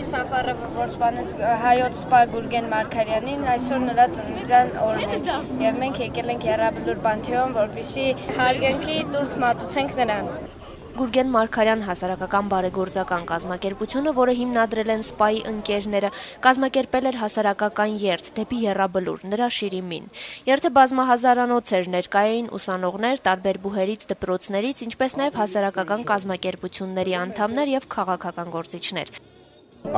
Սաֆարովը, որ սպանեց հայոց սպա Գուրգեն Մարգարյանին, այսօր նրա ծննդյան օրն է, եւ մենք եկել ենք Եռաբլուր Պանթեոն, որպեսզի հարգանքի տուրք մատուցենք նրան։ Գուրգեն Մարգարյան հասարակական բարեգործական կազմակերպությունը, որը հիմնադրել են սպայի ընկերները, կազմակերպել էր հասարակական երթ դեպի Եռաբլուր, նրա շիրիմին։ Երթը բազմահազարանոց էր, ներկա էին ուսանողներ տարբեր բուհերից, դպրոցներից, ինչպես նաև հասարակական կազմակերպությունների անդամներ եւ քաղաքական գործիչներ։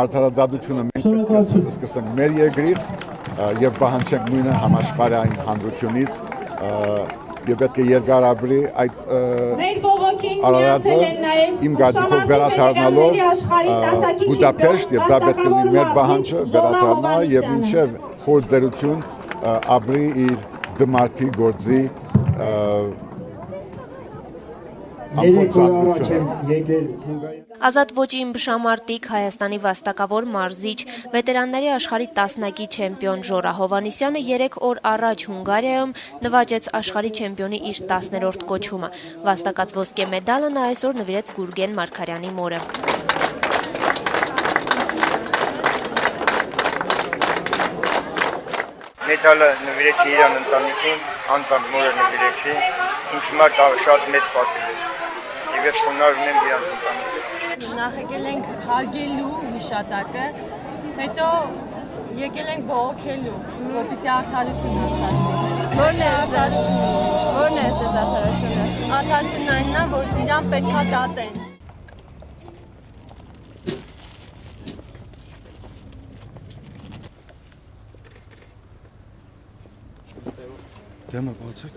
Արդարադատությունը մենք պետք է սկսենք մեր երկրից եւ պահանջենք նույնը համաշխարհային հանրությունից եւ պետք է երկարաբրի այդ արարածը իմ գազիկով վերադառնալով Բուդապեշտ եւ դա պետք է լինի մեր պահանջը վերադառնա եւ մինչեւ խոր ձերություն ապրի իր դմարդի գործի Ազատ ոճի ըմբշամարտիկ Հայաստանի վաստակավոր մարզիչ, վետերանների աշխարհի տասնակի չեմպիոն Ժորա Հովհաննիսյանը 3 օր առաջ Հունգարիայում նվաճեց աշխարհի չեմպիոնի իր 10-րդ կոչումը։ Վաստակած ոսկե մեդալը նա այսօր նվիրեց Գուրգեն Մարգարյանի մորը։ Մեդալը նվիրեցի իրան ընտանիքին, անձամբ մորը նվիրեցի, ինձ համար դա շատ մեծ պատիվ է։ Եվ ես շնորհում եմ իրանց ընտանիքին։ Նախ եկել ենք հարգելու հիշատակը, հետո եկել ենք բողոքելու, որպեսզի արդարություն հաստատվի։ Որն է ձեզ արդարությունը։ Արդարությունն այնն է, որ իրան պետք է դատեն։ Դեմը բացեք։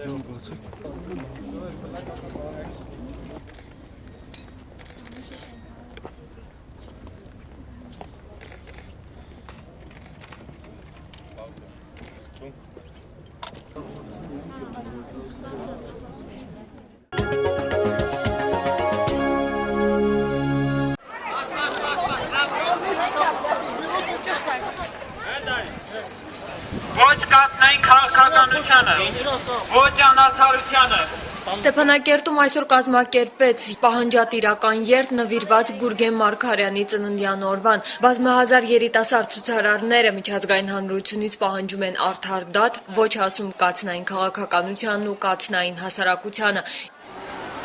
Ոչ կազմային քաղաքականությանը, ոչ անարդարությանը։ Ստեփանակերտում այսօր կազմակերպեց պահանջատիրական երթ նվիրված Գուրգեն Մարգարյանի ծննդյան օրվան։ Բազմահազար երիտասարդ ցուցարարները միջազգային հանրությունից պահանջում են արդար դատ, ոչ ասում կացնային քաղաքականությանն ու կացնային հասարակությանը։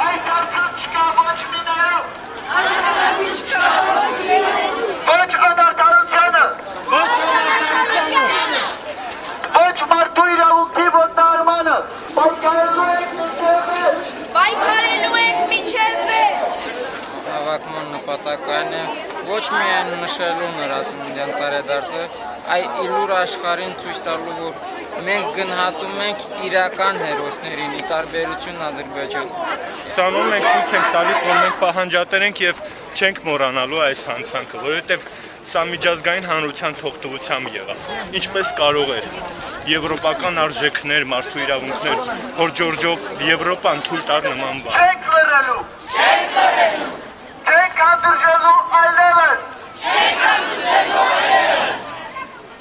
Այս արդար չկա ոչ միներում, ոչ անարդարությանը, ոչ մարդու իրավունքի ոտնահարմանը, պայքարելու ենք մինչև վերջ։ Հավաքման նպատակն է ոչ միայն նշելու նրա ծննդյան տարեդարձը, այլ իլուր աշխարհին ցույց տալու, որ մենք գնահատում ենք իրական հերոսներին՝ ի տարբերություն Ադրբեջան։ Սանում մենք ցույց ենք տալիս, որ մենք պահանջատեր ենք եւ չենք մոռանալու այս հանցանքը, որովհետեւ սա միջազգային հանրության թողտվությամբ եղավ։ Ինչպես կարող էր եվրոպական արժեքներ, մարդու իրավունքներ հորջորջող Եվրոպան թույլ տար նման բան։ չենք լրելու, չենք հանդուրժելու այլևս։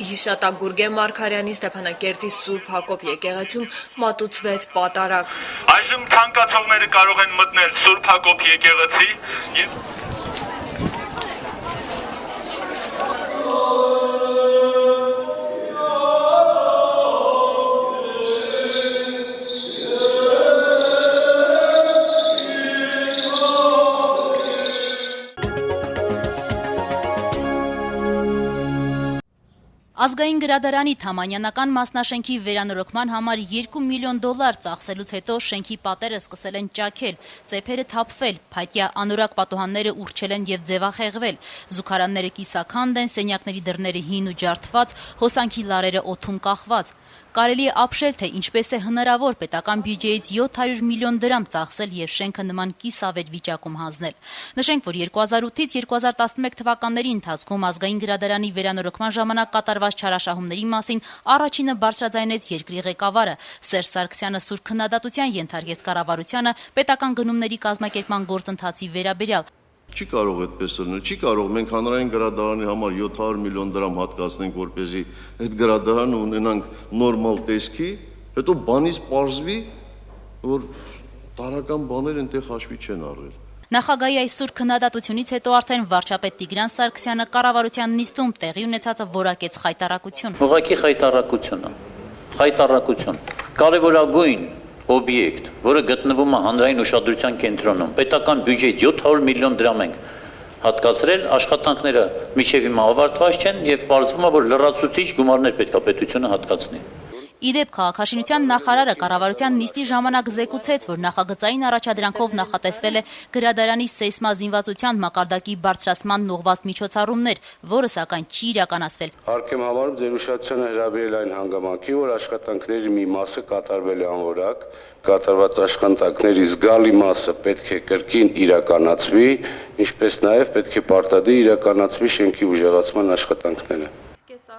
Հիշատակ Գուրգեն Մարգարյանի Ստեփանակերտի Սուրբ Հակոբ եկեղեցում մատուցվեց պատարակ։ Այժմ ցանկացողները կարող են մտնել Սուրբ Հակոբ եկեղեցի եւ Ազգային գրադարանի Թամանյանական մասնաշենքի վերանորոգման համար $2 միլիոն ծախսելուց հետո շենքի պատերը սկսել են ճաքել, ծեփերը թափվել, փայտյա անորակ պատուհանները ուռչել են եւ ձևախեղվել, զուգարանները կիսաքանդ են, սենյակների դռները հին ու ջարդված, հոսանքի լարերը օդում կախված։ Կարելի է ապշել, թե ինչպես է հնարավոր պետական բյուջեից $700 միլիոն ծախսել եւ շենքը նման կիսավեր վիճակում հանձնել։ Նշենք, որ 2008-ից 2011 թվականների ընթացքում ազգային գրադարանի վերանորոգման ժամանակ կատարված չարաշահումների մասին առաջինը բարձրաձայնեց երկրի ղեկավարը։ Սերժ Սարգսյանը սուր քննադատության ենթարկեց կառավարությանը պետական գնումների կազմակերպման գործընթացի վերաբերյալ։ Չի կարող այդպես լինել, չի կարող մենք հանրային գրադարանի համար $700 միլիոն հատկացնենք, որպեսզի այդ գրադարանը ունենանք նորմալ տեսքի, հետո բանից պարզվի, որ տարական բաներ այնտեղ հաշվի չեն առել։ Նախագահի այսօր քննադատությունից հետո արդեն վարչապետ Տիգրան Սարգսյանը կառավարության նիստում տեղի ունեցածը որակեց խայտառակություն։ Ուղղակի խայտառակություն, կարևորագույն օբյեկտ, որը գտնվում է հանրային ուշադրության կենտրոնում, պետական բյուջեից 700 միլիոն դրամ ենք հատկացրել, աշխատանքները մինչև հիմա ավարտված չեն եւ պարզվում է, որ լրացուցիչ գումարներ պետք է պետությունը հատկացնի։ Իդեպ քաղաքաշինության նախարարը կառավարության նիստի ժամանակ զեկուցեց, որ նախագծային առաջադրանքով նախատեսվել է գրադարանի սեյսմազինվածության մակարդակի բարձրացման ուղղված միջոցառումներ, որը սակայն չի իրականացվել։ Հարկ եմ համարում ձեր ուշադրությանը հրավիրել այն հանգամանքի, որ աշխատանքների մի մասը կատարվել է անորակ, կատարված աշխատանքների զգալի մասը պետք է կրկին իրականացվի, ինչպես նաև պետք է պարտադիր իրականացվի շենքի ուժեղացման աշխատանքները։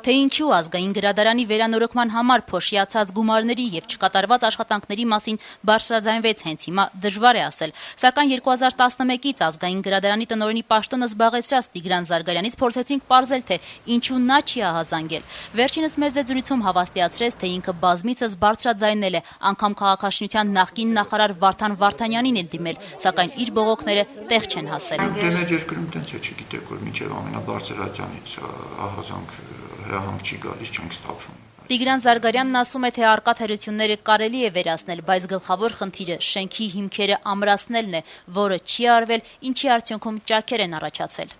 Թե ինչու ազգային գրադարանի վերանորոգման համար փոշիացած գումարների եւ չկատարված աշխատանքների մասին բարձրաձայնվեց հենց հիմա դժվար է ասել, սակայն 2011-ից ազգային գրադարանի տնօրենի պաշտոնը զբաղեցրած Տիգրան Զարգարյանից փորձեցինք պարզել, թե ինչու նա չի ահազանգել։ Վերջինս մեծ զրույցում հավաստիացրեց, թե ինքը բազմիցս բարձրաձայնել է, անգամ քաղաքաշինության նախկին նախարար Վարդան Վարդանյանին է դիմել, սակայն իր բողոքները տեղ չեն հասել։ Դեմեջ երկրում տենց է չգիտեք, որ մինչև ամենաբարձրացանից ահազանգ հրահանգ չի գալիս, չենք ստապվում։ Տիգրան Զարգարյանն ասում է, թե առկա թերությունները կարելի է վերացնել, բայց գլխավոր խնդիրը շենքի հիմքերը ամրացնելն է, որը չի արվել, ինչի արդյունքում ճաքեր են առաջացել։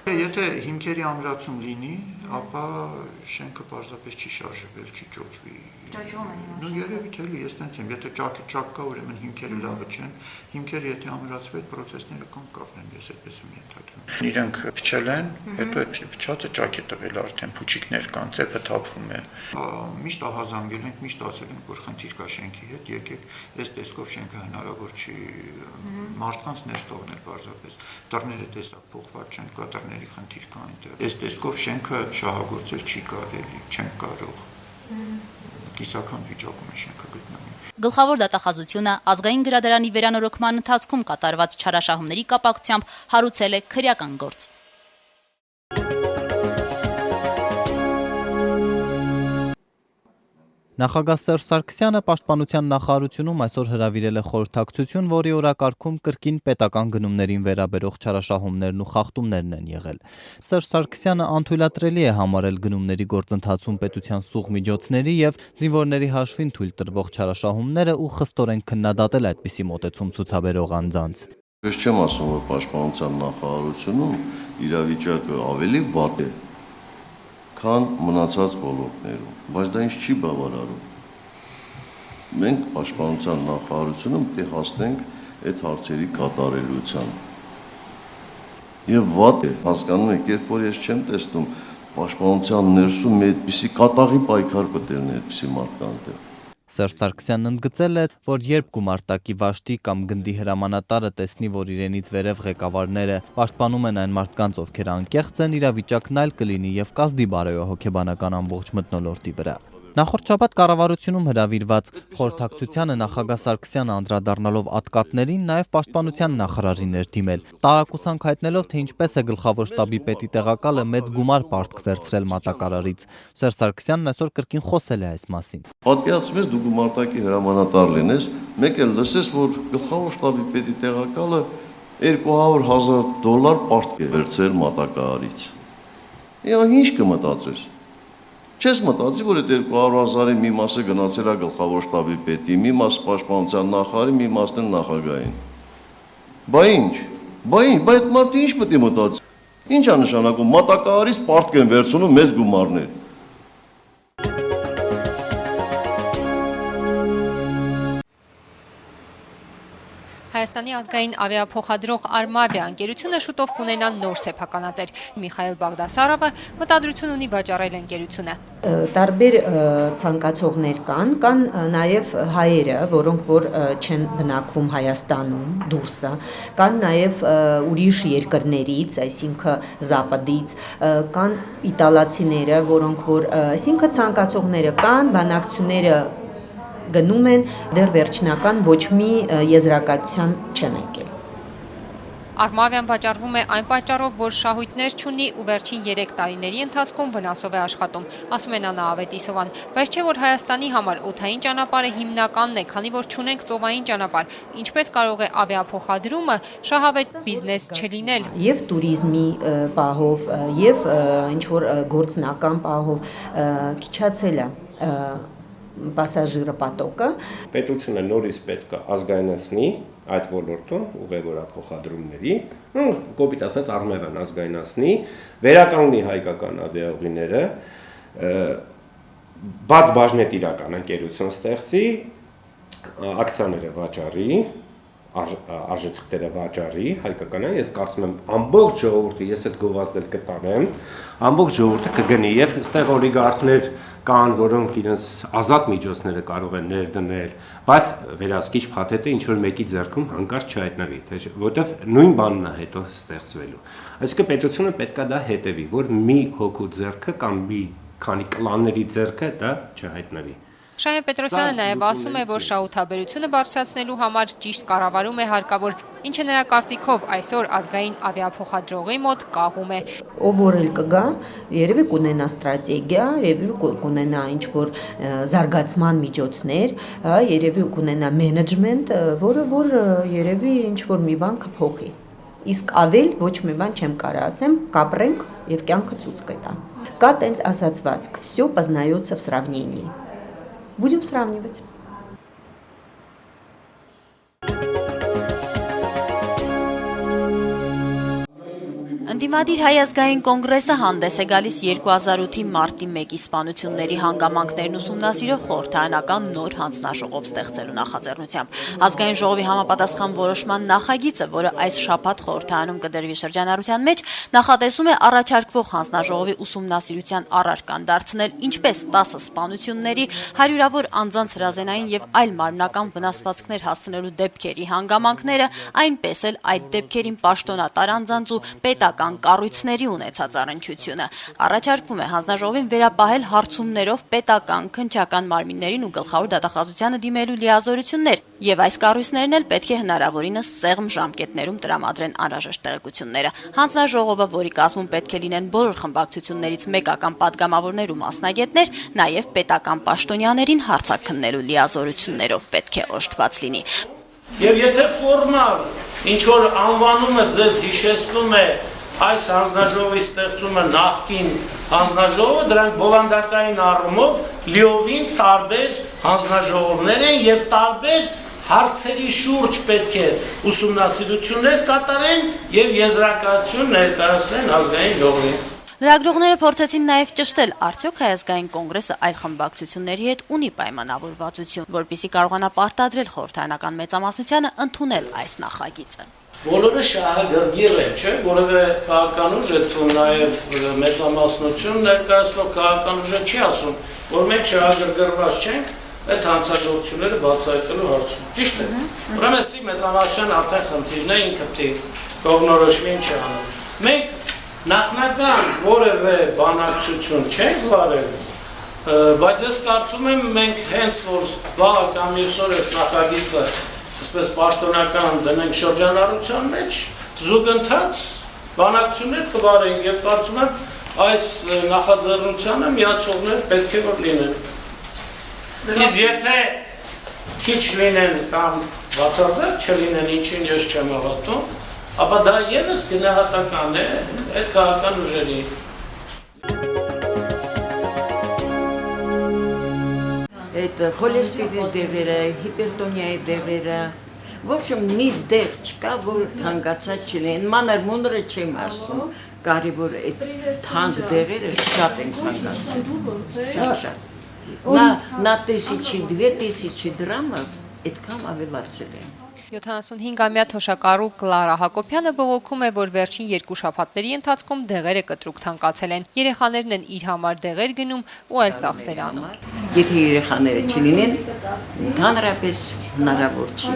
Եթե հիմքերի ամրացում լինի, ապա շենքը պարզապես չի շարժվել, չի ճոճվի։ Ну երևի թե էլի ես տենց եմ, եթե ճակ կա, ուրեմն հիմքերը լավը չեն, հիմքերը եթե ամրացվի, այդ պրոցեսները կանգնեն, ես այդպես եմ ենթադրում։ Իրենք փչել են, հետո այդ փչածը ճակ է տվել արդեն, փուչիկներ կան, ծեփը թափվում է։ Միշտ ահազանգել ենք, միշտ ասել ենք, որ խնդիր կա շենքի հետ, եկեք, այս տեսքով շենքը հնարավոր չի մարդկանց ներս թողնել պարզապես։ Դռները տեսակ փոխված չեն, կա դռների խնդիր կա այնտեղ։ Այս տեսքով շենքը շահագործել չի կարելի, չենք կարող։ Կիսական վիճակում է շենքը գտնվում։ Գլխավոր դատախազությունը ազգային գրադարանի վերանորոգման ընթացքում կատարված չարաշահումների կապակցությամբ հարուցել է քրեական գործ։ Նախագահ Սերժ Սարգսյանը պաշտպանության նախարարությունում այսօր հրավիրել է խորհրդակցություն, որի օրակարգում կրկին պետական գնումներին վերաբերող չարաշահումներն ու խախտումներն են եղել։ Սերժ Սարգսյանը անթույլատրելի է համարել գնումների գործընթացում պետության սուղ միջոցների եւ զինվորների հաշվին թույլ տրվող չարաշահումները ու խստորեն քննադատել այդպիսի մոտեցում ցուցաբերող անձանց։ Ես չեմ ասում, որ պաշտպանության նախարարությունում իրավիճակը ավելի վատ է, քան մնացած ոլորտներում, բայց դա ինչ չի բավարարում։ Մենք պաշտպանության նախարարությունում պետք է հասնենք այդ հարցերի կատարելության։ Եվ վատ է, հասկանում եք, երբ որ ես չեմ տեսնում պաշտպանության ներսում մի այդպիսի կատաղի պայքար պետք է այդպիսի մարդկանց դեմ։ Սերժ Սարգսյանն ընդգծել է, որ երբ գումարտակի վաշտի կամ գնդի հրամանատարը տեսնի, որ իրենից վերև ղեկավարները պաշտպանում են այն մարդկանց, ովքեր անկեղծ են, իրավիճակն այլ կլինի եւ կազդի բարոյահոգեբանական ամբողջ մթնոլորտի վրա։ Նախորդ շաբաթ կառավարությունում հրավիրված խորհրդակցությանը նախագահ Սարգսյանը անդրադառնալով ատկատներին նաև պաշտպանության նախարարին էր դիմել, տարակուսանք հայտնելով, թե ինչպես է գլխավոր շտաբի պետի տեղակալը մեծ գումար պարտք վերցրել մատակարարից։ Սերժ Սարգսյանն այսօր կրկին խոսել է այս մասին։ Պատկերացրու դու գումարտակի հրամանատար լինես, մեկ էլ լսես, որ գլխավոր շտաբի պետի տեղակալը $200,000 պարտք է վերցրել մատակարարից։ Ինչ կմտածես։ Չես մտածի, որ այդ 200,000-ի մի մասը գնացել է գլխավոր շտաբի պետի, մի մասը պաշտպանության նախարարի, մի մասն էլ նախագահին։ Բա այդ մարդը ինչ պետք է մտածի։ Ինչ է նշանակում, մատակարարից պարտք են վերցնում մեծ գումարներ։ Հայաստանի ազգային ավիափոխադրող Արմավիա ընկերությունը շուտով կունենա նոր սեփականատեր։ Միխայել Բաղդասարովը մտադրություն ունի վաճառել ընկերությունը։ Տարբեր ցանկացողներ կան նաև հայերը, որոնք որ չեն բնակվում Հայաստանում, դուրսը, կան նաև ուրիշ երկրներից, այսինքն Զապադից, կան իտալացիները, որոնք որ, այսինքն ցանկացողները կան, բանակցությունները գնում են, դեռ վերջնական ոչ մի եզրակացության չեն եկել։ Արմավյան վաճառվում է այն պատճառով, որ շահույթներ չունի ու վերջին 3 տարիների ընթացքում վնասով է աշխատում, ասում է Նանա Ավետիսովան, բայց չէ որ Հայաստանի համար օդային ճանապարհը հիմնականն է, քանի որ չունենք ծովային ճանապարհ, ինչպես կարող է ավիափոխադրումը շահավետ բիզնես չլինել։ Եվ туриզմի պահով, եւ ինչ որ գործնական պահով քիչացել է պասաժիրապատոկը։ Պետությունը նորից պետք է ազգայնացնի այդ ոլորտում ուղևորափոխադրումների, կոպիտ ասած արմավյան ազգայնացնի, վերականգնի հայկական ավիաուղիները, բաց բաժնետիրական ընկերություն ստեղծի, ակցիաները վաճառի, արժեթղթերը վաճառի, հայկական, ես կարծում եմ ամբողջ ժողովուրդը, ես այդ գովազդել կտանեմ, ամբողջ ժողովուրդը կգնի եւ այստեղ օլիգարխներ կան, որոնք իրենց ազատ միջոցները կարող են ներդնել, բայց վերահսկիչ փաթեթը ինչ որ մեկի ձեռքում հանկարծ չհայտնվի, որովհետեւ նույն բանն է հետո ստեղծվելու։ Այսինքն պետությունը պետքա դա հետևի, որ մի հոգու ձեռքը կամ մի քանի կլանների ձեռքը դա չհայտնվի։ Շահեն Պետրոսյանը նաև ասում է, որ շահութաբերությունը բարձրացնելու համար ճիշտ կառավարում է հարկավոր, ինչը նրա կարծիքով այսօր ազգային ավիափոխադրողի մոտ կաղում է։ Ով որ էլ կգա, երևի կունենա ստրատեգիա, երևի կունենա ինչ որ զարգացման միջոցներ, երևի կունենա մենեջմենտ, որը երևի ինչ որ մի բան կփոխի։ Իսկ ավել ոչ մի բան չեմ կարող ասեմ, կապրենք եւ կյանքը ցույց կտա։ Կա տենց ասացվածք, всё познается в сравнении. Будем сравнивать. Ընդդիմադիր Հայ ազգային կոնգրեսը հանդես է գալիս 2008-ի մարտի 1-ի սպանությունների հանգամանքներն ուսումնասիրող խորհրդարանական նոր հանձնաժողով ստեղծելու նախաձեռնությամբ։ Ազգային ժողովի համապատասխան որոշման նախագիծը, որը այս շաբաթ խորհրդարանում կդրվի շրջանառության մեջ, նախատեսում է առաջարկվող հանձնաժողովի ուսումնասիրության առարկան դարձնել ինչպես 10 սպանությունների, հարյուրավոր անձանց հրազենային եւ այլ մարմնական վնասվածքներ հասցնելու դեպքերի հանգամանքները, այնպես էլ այդ դեպքերին պաշտոնատար անձանց ու պետական կառույցների ունեցած առնչությունը։ Առաջարկվում է հանձնաժողովին վերապահել հարցումներով պետական քննչական մարմիններին ու գլխավոր դատախազությանը դիմելու լիազորություններ, եւ այս կառույցներն էլ պետք է հնարավորինս սեղմ ժամկետներում տրամադրեն անհրաժեշտ տեղեկությունները։ Հանձնաժողովը, որի կազմում պետք է լինեն բոլոր խմբակցություններից մեկական падգամավորներ ու մասնագետներ, նաեւ պետական պաշտոնյաներին հարցաքննելու լիազորություններով պետք է օժտված լինի։ Եվ եթե ֆորմալ ինչ որ անվանումը ձեզ հիշեցնում է այս հանձնաժողովի ստեղծումը նախկին հանձնաժողովը, դրանք բովանդակային առումով լիովին տարբեր հանձնաժողովներ են եւ տարբեր հարցերի շուրջ պետք է ուսումնասիրություններ կատարեն եւ եզրակացություն ներկայացնեն ազգային ժողովին։ Լրագրողները փորձեցին նաև ճշտել, արդյոք Հայ ազգային կոնգրեսը այլ խմբակցությունների հետ ունի պայմանավորվածություն, որպեսզի կարողանա պարտադրել խորհրդարանական մեծամասնությանը ընդունել այս նախագիծը։ Բոլորը շահագրգիռ են, չէ՞, որովհետեւ քաղաքական ուժը ցույց նաև մեծամասնություն ներկայացնող քաղաքական ուժը չի ասում, որ մենք շահագրգռված չենք այդ հանցագործությունները բացահայտելու հարցում։ Ճիշտ է։ Ուրեմն էսի մեծամասնության արդեն խնդիրն է, ինքը պետք է կողմնորոշվի ինչ անում։ Մենք նախնական որևէ բանակցություն չենք վարել, բայց ես կարծում եմ մենք հենց որ վաղ կամ այսօր այս նախագիծը այսպես պաշտոնական դնենք շրջանառության մեջ, զուգընթաց բանակցություններ կվարենք եւ կարծում եմ այս նախաձեռնությանը միացողներ պետք է որ լինեն։ Իսկ եթե քիչ լինեն կամ բացարձակ չլինեն, ինչին ես չեմ հավատում, ապա դա եւս գնահատական է այդ քաղաքական ուժերի։ Այդ խոլեստերինի դեղերը, հիպերտոնիայի դեղերը, в общем, մի դեղ չկա, որ հանգացած չլինեն, մանր մունրը չեմ ասում, կարևոր այդ թանկ դեղերը շատ են հանգացած, շատ։ Նա տեսիչի, 2000 դրամը այդքան ավելացել են։ 75-ամյա թոշակառու Կլարա Հակոբյանը բողոքում է, որ վերջին 2 շաբաթների ընթացքում դեղերը կտրուկ թանկացել են։ Երեխաներն են իր համար դեղեր գնում ու այլ ծախսեր անում։ Եթե երեխաները չլինեն, ընդհանրապես հնարավոր չի։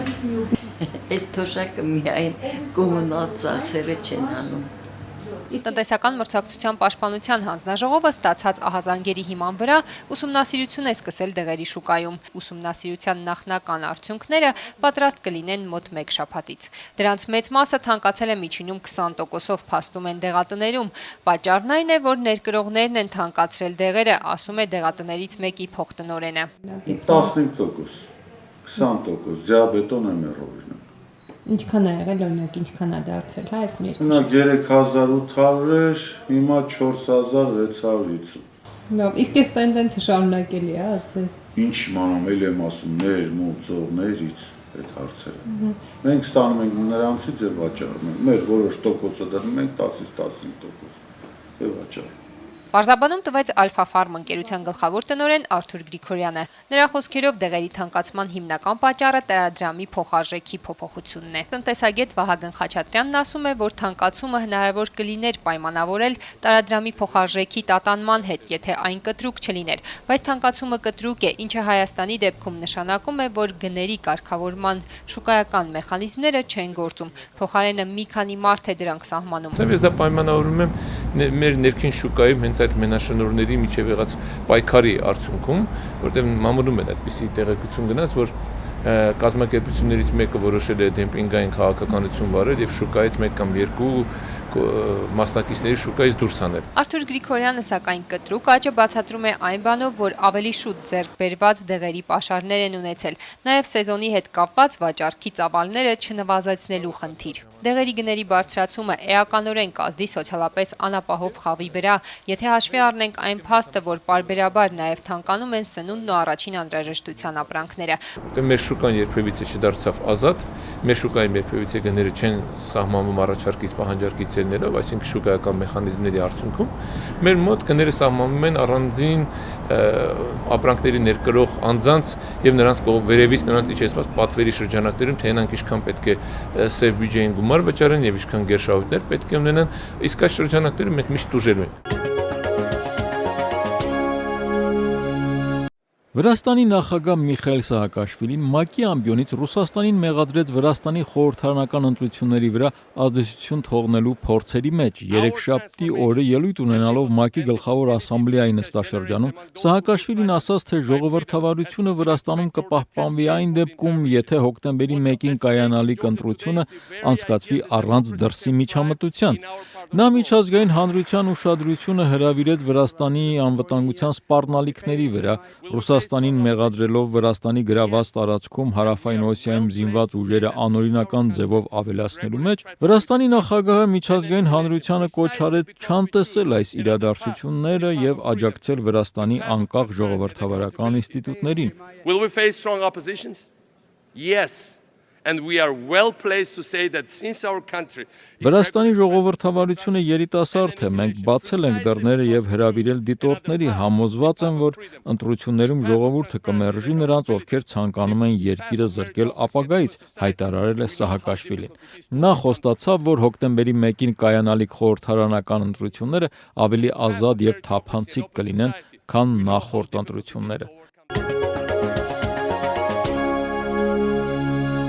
Այս թոշակը միայն կոմունալ ծախսերը չեն անում։ Տնտեսական մրցակցության պաշտպանության հանձնաժողովը ստացած ահազանգերի հիման վրա ուսումնասիրություն է սկսել դեղերի շուկայում։ Ուսումնասիրության նախնական արդյունքները պատրաստ կլինեն մոտ 1 շաբաթից։ Դրանց մեծ մասը թանկացել է միջինում 20%-ով, փաստում են դեղատներում։ Պատճառն այն է, որ ներկրողներն են թանկացրել դեղերը, ասում է դեղատներից մեկի փոխտնօրենը։ 15%, 20% դիաբետոն է մեռողին։ Ինչքան է եղել, օրինակ, ինչքան է դարձել, հա, այս մեր։ Օրինակ 3800 էր, հիմա 4650։ Լավ, իսկ այս տենդենսը շարունակելի է, ասես։ Ինչ իմանամ, էլ եմ ասում, ծողներից այդ հարցերը։ Մենք ստանում ենք նրանցից եւ վաճառում ենք։ Մեր որոշ տոկոսը դնում ենք 10-ից 15% եւ վաճառում։ Պարզաբանում տվեց Ալֆա Ֆարմ ընկերության գլխավոր տնօրեն Արթուր Գրիգորյանը։ Նրա խոսքերով դեղերի թանկացման հիմնական պատճառը տարադրամի փոխարժեքի փոփոխությունն է։ Տնտեսագետ Վահագն Խաչատրյանն ասում է, որ թանկացումը հնարավոր կլիներ պայմանավորել տարադրամի փոխարժեքի տատանման հետ, եթե այն կտրուկ չլիներ, բայց թանկացումը կտրուկ է, ինչը Հայաստանի դեպքում նշանակում է, որ գների կարգավորման շուկայական մեխանիզմները չեն գործում։ Փոխարենը մի քանի մարդ է դրանք սահմանում։ Ես դա պայմանավորում եմ մեր ներքին շուկայում հենց այդ մենաշնորհների միջև եղած պայքարի արդյունքում, որտեղ մամուլում է այդպիսի տեղեկություն գնաց, որ կազմակերպություններից մեկը որոշել է դեմպինգային քաղաքականություն վարել եւ շուկայից մեկ կամ երկու մասնակիցների շուկայից դուրս հանել։ Արթուր Գրիգորյանը սակայն կտրուկ աճը բացատրում է այն բանով, որ ավելի շուտ ձեռք բերված դեղերի պաշարներ են ունեցել, նաև սեզոնի հետ կապված վաճառքի ծավալները չնվազեցնելու խնդիր։ Դեղերի գների բարձրացումը էականորեն կազդի սոցիալապես անապահով խավի վրա, եթե հաշվի առնենք այն փաստը, որ պարբերաբար նաև թանկանում են սնունդն ու առաջին անհրաժեշտության ապրանքները։ Մեր շուկան երբևիցե չդարձավ ազատ, մեր շուկայում երբևիցե գները չեն սահմանում առաջարկից պահանջարկից ելնելով, այսինքն շուկայական մեխանիզմների արդյունքում մեր մոտ գները սահմանում են առանձին ապրանքների ներկրող անձանց եւ նրանց վերևից նրանց իջեցված պատվերի շրջանակներում, թե նրանք ինչքան պետք է սև բյուջեին գումար վճարեն եւ ինչքան գերշահույթներ պետք է ունենան, իսկ այս շրջանակներում մենք միշտ ուժերում ենք։ Վրաստանի նախագահ Միխայել Սահակաշվիլին ՄԱԿ-ի ամբիոնից Ռուսաստանին մեղադրեց Վրաստանի խորհրդարանական ընտրությունների վրա ազդեցություն թողնելու փորձերի մեջ։ Երեքշաբթի օրը ելույթ ունենալով ՄԱԿ-ի գլխավոր ասամբլեայի նստաշրջանում Սահակաշվիլին ասաց, թե ժողովրդավարությունը Վրաստանում կպահպանվի այն դեպքում, եթե հոկտեմբերի 1-ին կայանալիք ընտրությունը անցկացվի առանց դրսի միջամտության։ Նա միջազգային հանրության ուշադրությունը հրավիրեց Վրաստանի անվտանգության սպառնալիքների վրա, Ռուսաստանին մեղադրելով Վրաստանի գրաված տարածքում Հարավային Օսիայում զինված ուժերը անօրինական ձևով ավելացնելու մեջ, Վրաստանի նախագահը միջազգային հանրությանը կոչ արեց չանտեսել այս իրադարձությունները եւ աջակցել Վրաստանի անկախ ժողովրդավարական ինստիտուտներին։ Will we face strong oppositions? Yes. And we are well placed to say that since our country Վրաստանի ժողովրդավարությունը երիտասարդ է, մենք բացել ենք դռները եւ հրավիրել դիտորդների, համոզված եմ, որ ընտրություններում ժողովուրդը կմերժի նրանց, ովքեր ցանկանում են երկիրը զրկել ապագայից, հայտարարել է Սահակաշվիլին։ Նա խոստացավ, որ հոկտեմբերի 1-ին կայանալիք խորհրդարանական ընտրությունները ավելի ազատ եւ թափանցիկ կլինեն, քան նախորդ ընտրությունները։